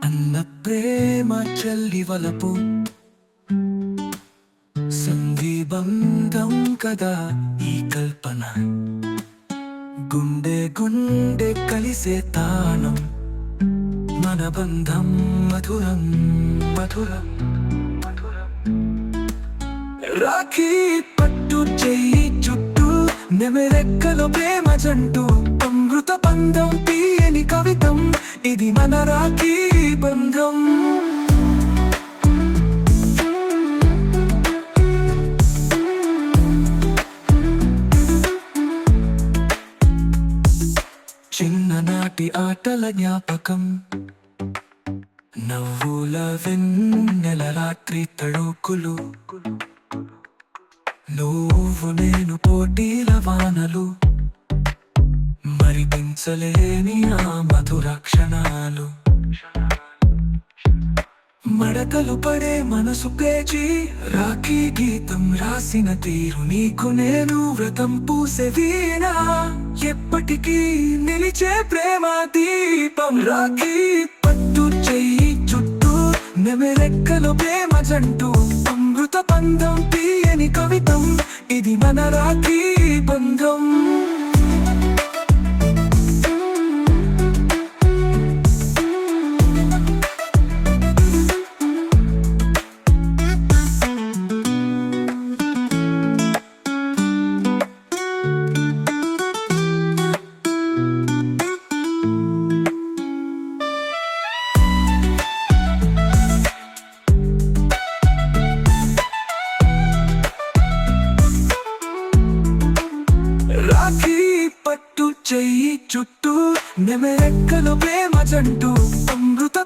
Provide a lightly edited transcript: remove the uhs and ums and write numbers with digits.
అన్న ప్రేమ చెల్లి వలపు సంధిబంధం కదా ఈ కల్పన. గుండె గుండె కలిసే తానం, మన బంధం మధురం మధురం మధురం. రాఖీ పట్టు చెయ్యి చుట్టూ నెమెరెక్కలో ప్రేమ జంటు, అమృత బంధం తీయని కవితం, ఇది మన రాఖీ బంధం. చిన్ననాటి ఆటల జ్ఞాపకం, నవ్వుల వెన్నెల రాత్రి తడుకులు, నువ్వు నేను పోటీల వానలు, మరిపించలేని ఆ మధుర క్షణాలు. మడతలు పడే మనసు పేచి, రాఖీ గీతం రాసిన తీరు, నీకు నేను వ్రతం పూసే వీణా, ఎప్పటికీ నిలిచే ప్రేమ దీపం. రాఖీ పట్టు చెయ్యి చుట్టూ నెమెరెక్కలో ప్రేమ జంటు, అమృత బంధం తీయని కవితం, ఇది మన రాఖీ బంధం. రాఖీ పట్టు చెయ్యి చుట్టూ నెమెరెక్కలో ప్రేమ జంటు, అమృత